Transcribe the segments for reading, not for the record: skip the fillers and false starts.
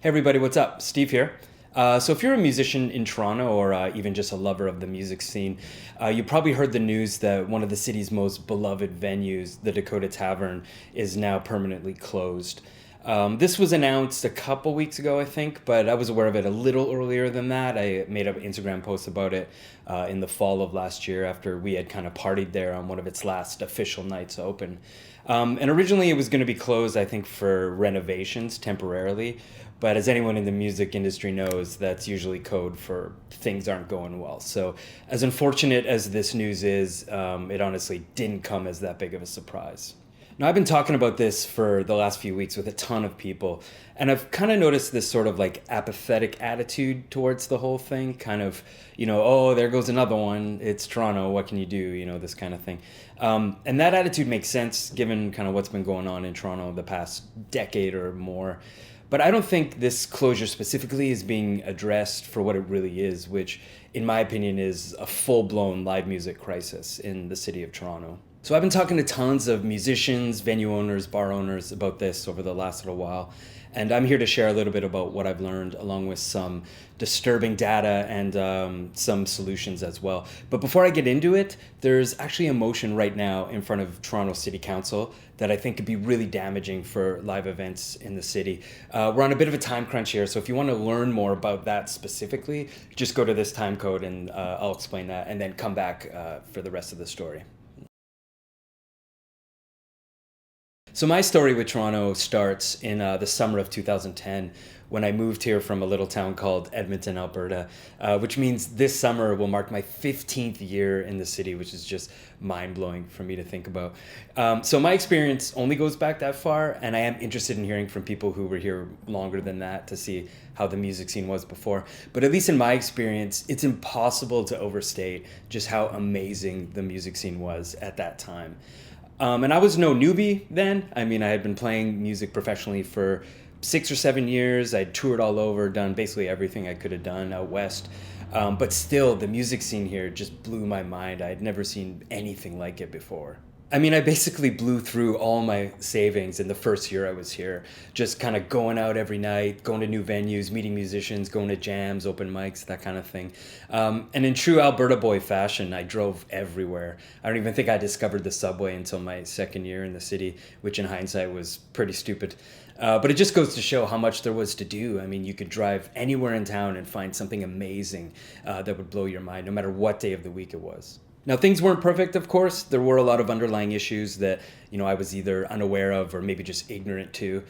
Hey everybody, what's up? Steve here. So if you're a musician in Toronto or even just a lover of the music scene, you probably heard the news that one of the city's most beloved venues, the Dakota Tavern, is now permanently closed. This was announced a couple weeks ago, I think, but I was aware of it a little earlier than that. I made an Instagram post about it in the fall of last year after we had kind of partied there on one of its last official nights open. And originally it was going to be closed, I think, for renovations temporarily. But as anyone in the music industry knows, that's usually code for things aren't going well. So as unfortunate as this news is, it honestly didn't come as that big of a surprise. Now, I've been talking about this for the last few weeks with a ton of people, and I've kind of noticed this sort of like apathetic attitude towards the whole thing, kind of, oh, there goes another one. It's Toronto. What can you do? This kind of thing. And that attitude makes sense given kind of what's been going on in Toronto the past decade or more. But I don't think this closure specifically is being addressed for what it really is, which, in my opinion, is a full-blown live music crisis in the city of Toronto. So I've been talking to tons of musicians, venue owners, bar owners about this over the last little while. And I'm here to share a little bit about what I've learned, along with some disturbing data and some solutions as well. But before I get into it, there's actually a motion right now in front of Toronto City Council that I think could be really damaging for live events in the city. We're on a bit of a time crunch here, so if you want to learn more about that specifically, just go to this time code and I'll explain that, and then come back for the rest of the story. So my story with Toronto starts in the summer of 2010 when I moved here from a little town called Edmonton, Alberta, which means this summer will mark my 15th year in the city, which is just mind-blowing for me to think about. So my experience only goes back that far, and I am interested in hearing from people who were here longer than that to see how the music scene was before. But at least in my experience, it's impossible to overstate just how amazing the music scene was at that time. And I was no newbie then. I mean, I had been playing music professionally for 6 or 7 years. I'd toured all over, done basically everything I could have done out west. But still, the music scene here just blew my mind. I had never seen anything like it before. I mean, I basically blew through all my savings in the first year I was here, just kind of going out every night, going to new venues, meeting musicians, going to jams, open mics, that kind of thing. And in true Alberta boy fashion, I drove everywhere. I don't even think I discovered the subway until my second year in the city, which in hindsight was pretty stupid. But it just goes to show how much there was to do. I mean, you could drive anywhere in town and find something amazing that would blow your mind, no matter what day of the week it was. Now, things weren't perfect, of course. There were a lot of underlying issues that, I was either unaware of or maybe just ignorant to,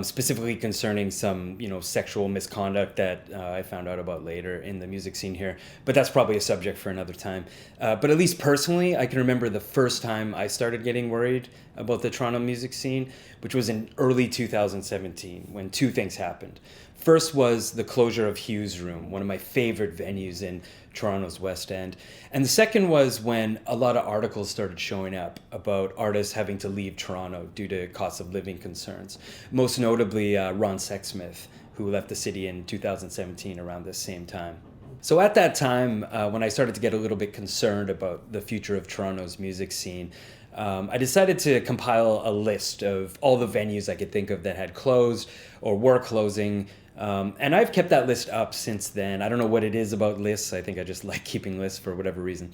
specifically concerning some, sexual misconduct that I found out about later in the music scene here. But that's probably a subject for another time. But at least personally, I can remember the first time I started getting worried about the Toronto music scene, which was in early 2017, when two things happened. First was the closure of Hugh's Room, one of my favorite venues in Toronto's West End. And the second was when a lot of articles started showing up about artists having to leave Toronto due to cost of living concerns. Most notably, Ron Sexsmith, who left the city in 2017 around this same time. So at that time, when I started to get a little bit concerned about the future of Toronto's music scene, I decided to compile a list of all the venues I could think of that had closed or were closing. And I've kept that list up since then. I don't know what it is about lists. I think I just like keeping lists for whatever reason.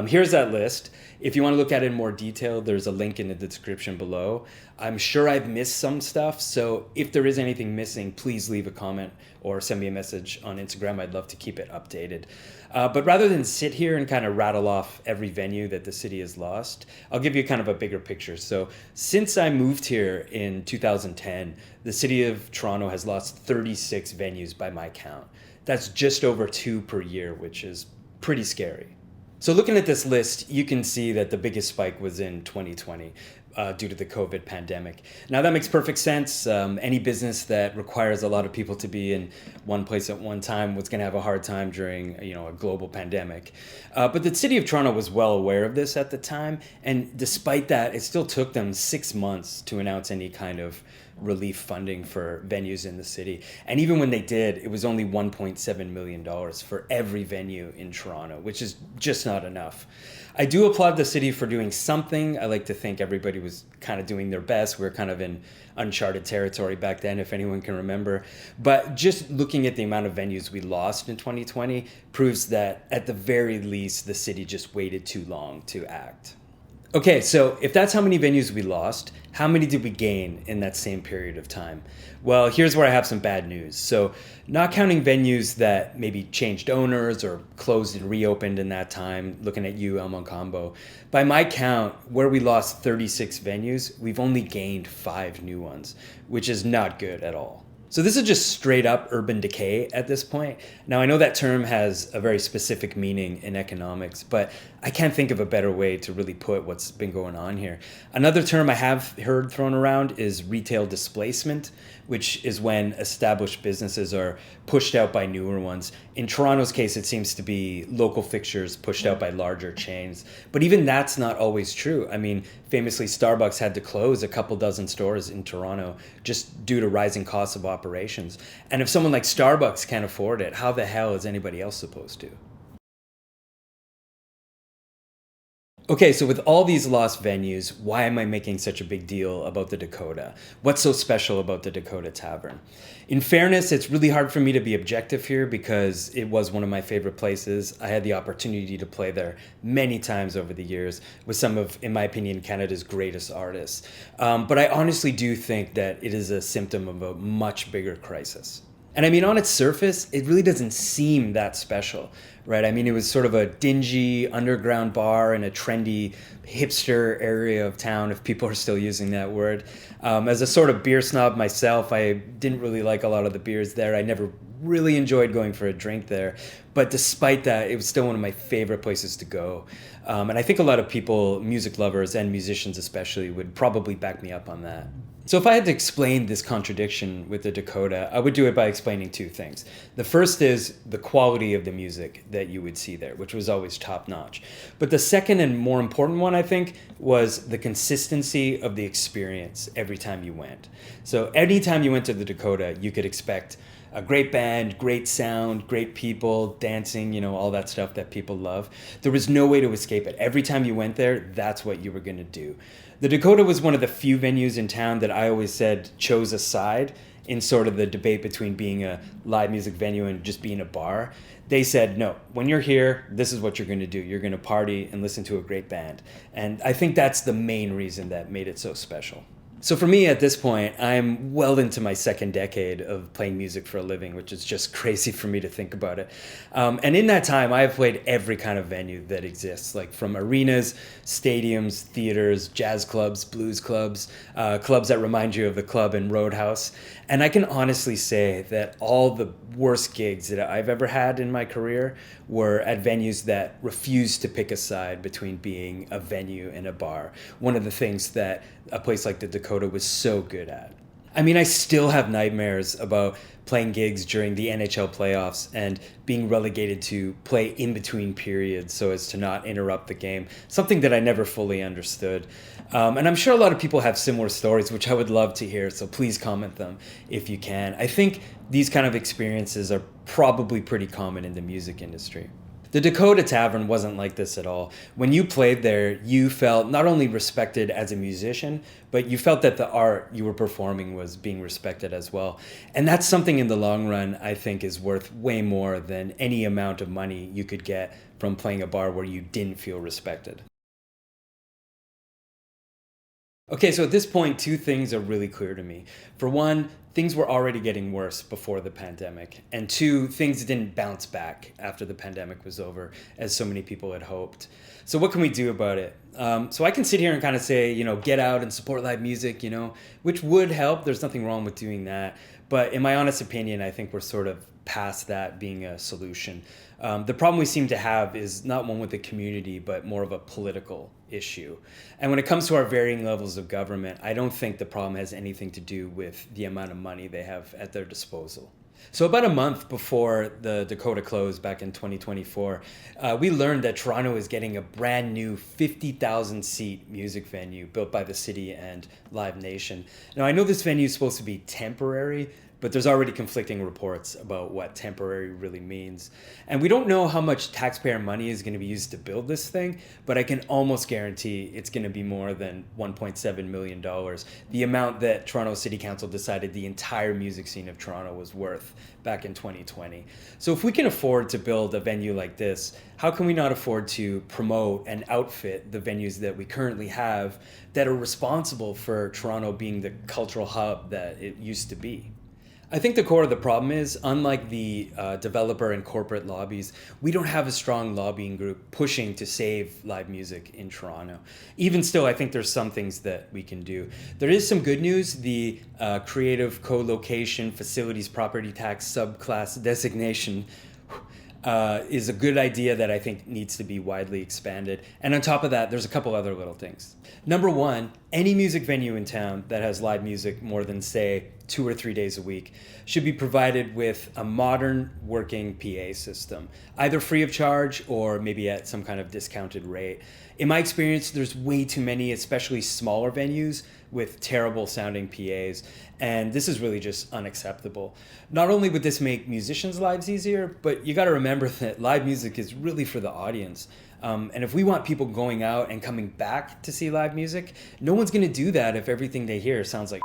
Here's that list. If you want to look at it in more detail, there's a link in the description below. I'm sure I've missed some stuff, so if there is anything missing, please leave a comment or send me a message on Instagram. I'd love to keep it updated. But rather than sit here and kind of rattle off every venue that the city has lost, I'll give you kind of a bigger picture. So since I moved here in 2010, the city of Toronto has lost 36 venues by my count. That's just over 2 per year, which is pretty scary. So looking at this list, you can see that the biggest spike was in 2020 due to the COVID pandemic. Now that makes perfect sense. Any business that requires a lot of people to be in one place at one time was going to have a hard time during a global pandemic. But the city of Toronto was well aware of this at the time, and despite that, it still took them 6 months to announce any kind of relief funding for venues in the city. And even when they did, it was only $1.7 million for every venue in Toronto, which is just not enough. I do applaud the city for doing something. I like to think everybody was kind of doing their best. We were kind of in uncharted territory back then, if anyone can remember. But just looking at the amount of venues we lost in 2020 proves that at the very least, the city just waited too long to act. Okay, so if that's how many venues we lost, how many did we gain in that same period of time? Well, here's where I have some bad news. So, not counting venues that maybe changed owners or closed and reopened in that time, looking at you, El Moncambo, by my count, where we lost 36 venues, we've only gained 5 new ones, which is not good at all. So this is just straight up urban decay at this point. Now, I know that term has a very specific meaning in economics, but I can't think of a better way to really put what's been going on here. Another term I have heard thrown around is retail displacement, which is when established businesses are pushed out by newer ones. In Toronto's case, it seems to be local fixtures pushed out by larger chains. But even that's not always true. I mean, famously, Starbucks had to close a couple dozen stores in Toronto just due to rising costs of operations. And if someone like Starbucks can't afford it, how the hell is anybody else supposed to? Okay, so with all these lost venues, why am I making such a big deal about the Dakota? What's so special about the Dakota Tavern? In fairness, it's really hard for me to be objective here because it was one of my favorite places. I had the opportunity to play there many times over the years with some of, in my opinion, Canada's greatest artists. But I honestly do think that it is a symptom of a much bigger crisis. And I mean, on its surface, it really doesn't seem that special, right? I mean, it was sort of a dingy underground bar in a trendy hipster area of town, if people are still using that word. As a sort of beer snob myself, I didn't really like a lot of the beers there. I never really enjoyed going for a drink there. But despite that, it was still one of my favorite places to go. And I think a lot of people, music lovers and musicians especially, would probably back me up on that. So if I had to explain this contradiction with the Dakota, I would do it by explaining 2 things. The first is the quality of the music that you would see there, which was always top notch. But the second and more important one, I think, was the consistency of the experience every time you went. So anytime you went to the Dakota, you could expect a great band, great sound, great people, dancing, all that stuff that people love. There was no way to escape it. Every time you went there, that's what you were going to do. The Dakota was one of the few venues in town that I always said chose a side in sort of the debate between being a live music venue and just being a bar. They said, no, when you're here, this is what you're going to do. You're going to party and listen to a great band. And I think that's the main reason that made it so special. So for me at this point, I'm well into my second decade of playing music for a living, which is just crazy for me to think about it. And in that time, I've played every kind of venue that exists, like from arenas, stadiums, theaters, jazz clubs, blues clubs, clubs that remind you of the club in Roadhouse. And I can honestly say that all the worst gigs that I've ever had in my career were at venues that refused to pick a side between being a venue and a bar. One of the things that a place like the Dakota was so good at. I mean, I still have nightmares about playing gigs during the NHL playoffs and being relegated to play in between periods so as to not interrupt the game, something that I never fully understood. And I'm sure a lot of people have similar stories, which I would love to hear, so please comment them if you can. I think these kind of experiences are probably pretty common in the music industry. The Dakota Tavern wasn't like this at all. When you played there, you felt not only respected as a musician, but you felt that the art you were performing was being respected as well. And that's something in the long run I think is worth way more than any amount of money you could get from playing a bar where you didn't feel respected. Okay, so at this point, 2 things are really clear to me. For one, things were already getting worse before the pandemic. And 2, things didn't bounce back after the pandemic was over, as so many people had hoped. So what can we do about it? So I can sit here and kind of say, get out and support live music, which would help. There's nothing wrong with doing that. But in my honest opinion, I think we're sort of past that being a solution. The problem we seem to have is not one with the community, but more of a political issue. And when it comes to our varying levels of government, I don't think the problem has anything to do with the amount of money they have at their disposal. So about a month before the Dakota closed back in 2024, we learned that Toronto is getting a brand new 50,000 seat music venue built by the city and Live Nation. Now I know this venue is supposed to be temporary, but there's already conflicting reports about what temporary really means. And we don't know how much taxpayer money is going to be used to build this thing, but I can almost guarantee it's going to be more than $1.7 million, the amount that Toronto City Council decided the entire music scene of Toronto was worth back in 2020. So if we can afford to build a venue like this, how can we not afford to promote and outfit the venues that we currently have that are responsible for Toronto being the cultural hub that it used to be? I think the core of the problem is, unlike the developer and corporate lobbies, we don't have a strong lobbying group pushing to save live music in Toronto. Even still, I think there's some things that we can do. There is some good news. The creative co-location facilities property tax subclass designation is a good idea that I think needs to be widely expanded. And on top of that, there's a couple other little things. Number one, any music venue in town that has live music more than, say, 2 or 3 days a week should be provided with a modern working PA system, either free of charge or maybe at some kind of discounted rate. In my experience, there's way too many, especially smaller venues with terrible sounding PAs, and this is really just unacceptable. Not only would this make musicians' lives easier, but you gotta remember that live music is really for the audience. And if we want people going out and coming back to see live music, no one's gonna do that if everything they hear sounds like.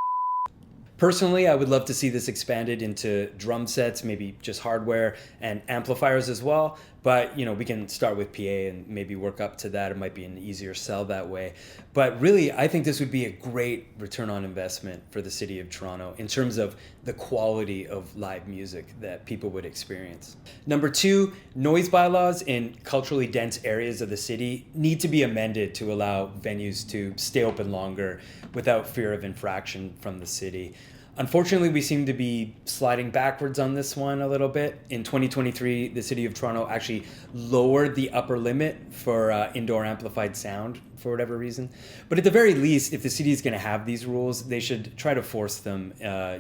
Personally, I would love to see this expanded into drum sets, maybe just hardware and amplifiers as well. But, we can start with PA and maybe work up to that. It might be an easier sell that way. But really, I think this would be a great return on investment for the city of Toronto in terms of the quality of live music that people would experience. Number two, noise bylaws in culturally dense areas of the city need to be amended to allow venues to stay open longer without fear of infraction from the city. Unfortunately, we seem to be sliding backwards on this one a little bit. In 2023, the City of Toronto actually lowered the upper limit for indoor amplified sound for whatever reason. But at the very least, if the city is going to have these rules, they should try to force them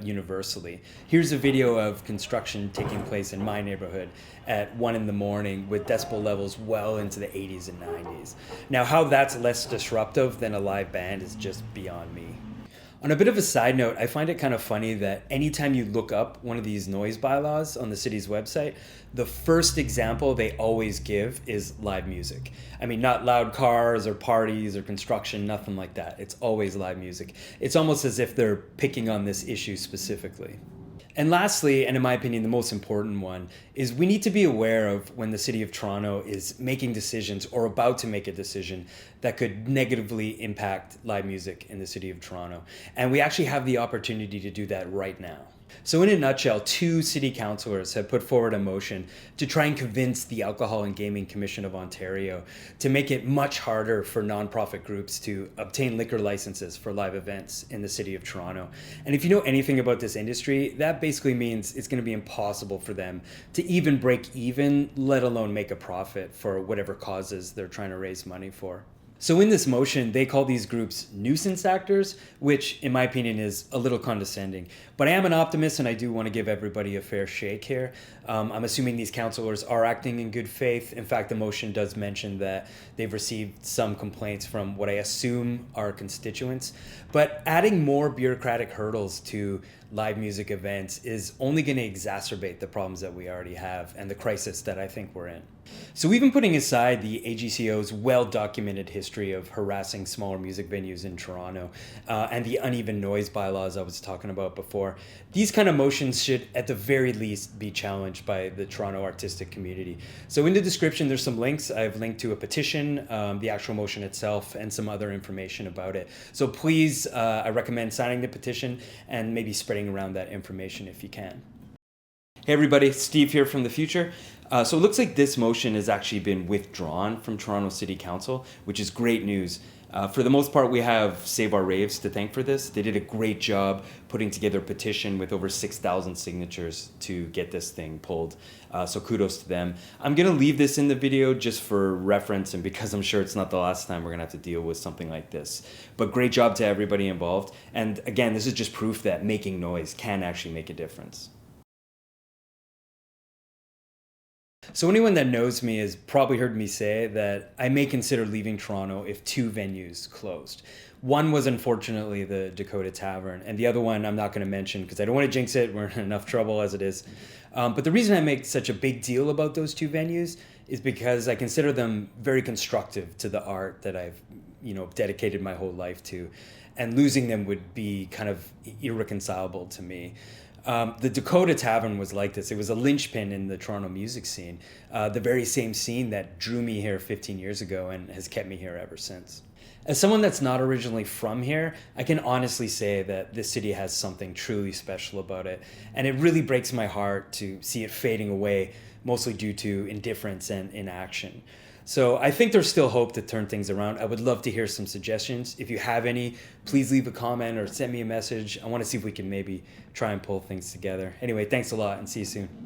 universally. Here's a video of construction taking place in my neighborhood at 1 a.m. with decibel levels well into the 80s and 90s. Now, how that's less disruptive than a live band is just beyond me. On a bit of a side note, I find it kind of funny that anytime you look up one of these noise bylaws on the city's website, the first example they always give is live music. I mean, not loud cars or parties or construction, nothing like that. It's always live music. It's almost as if they're picking on this issue specifically. And lastly, and in my opinion, the most important one, is we need to be aware of when the City of Toronto is making decisions or about to make a decision that could negatively impact live music in the City of Toronto. And we actually have the opportunity to do that right now. So in a nutshell, 2 city councillors have put forward a motion to try and convince the Alcohol and Gaming Commission of Ontario to make it much harder for nonprofit groups to obtain liquor licenses for live events in the City of Toronto. And if you know anything about this industry, that basically means it's going to be impossible for them to even break even, let alone make a profit for whatever causes they're trying to raise money for. So in this motion, they call these groups nuisance actors, which in my opinion is a little condescending. But I am an optimist and I do want to give everybody a fair shake here. I'm assuming these councillors are acting in good faith. In fact, the motion does mention that they've received some complaints from what I assume are constituents. But adding more bureaucratic hurdles to live music events is only going to exacerbate the problems that we already have and the crisis that I think we're in. So even putting aside the AGCO's well-documented history of harassing smaller music venues in Toronto and the uneven noise bylaws I was talking about before, these kind of motions should at the very least be challenged by the Toronto artistic community. So in the description, there's some links. I've linked to a petition, the actual motion itself, and some other information about it. So please, I recommend signing the petition and maybe spreading around that information if you can. Hey everybody, Steve here from the future. So it looks like this motion has actually been withdrawn from Toronto City Council, which is great news. For the most part, we have Save Our Raves to thank for this. They did a great job putting together a petition with over 6,000 signatures to get this thing pulled. So kudos to them. I'm going to leave this in the video just for reference and because I'm sure it's not the last time we're going to have to deal with something like this. But great job to everybody involved. And again, this is just proof that making noise can actually make a difference. So anyone that knows me has probably heard me say that I may consider leaving Toronto if two venues closed. One was unfortunately the Dakota Tavern, and the other one I'm not going to mention because I don't want to jinx it. We're in enough trouble as it is. But the reason I make such a big deal about those two venues is because I consider them very constructive to the art that I've, dedicated my whole life to, and losing them would be kind of irreconcilable to me. The Dakota Tavern was like this. It was a linchpin in the Toronto music scene, the very same scene that drew me here 15 years ago and has kept me here ever since. As someone that's not originally from here, I can honestly say that this city has something truly special about it. And it really breaks my heart to see it fading away, mostly due to indifference and inaction. So I think there's still hope to turn things around. I would love to hear some suggestions. If you have any, please leave a comment or send me a message. I want to see if we can maybe try and pull things together. Anyway, thanks a lot and see you soon.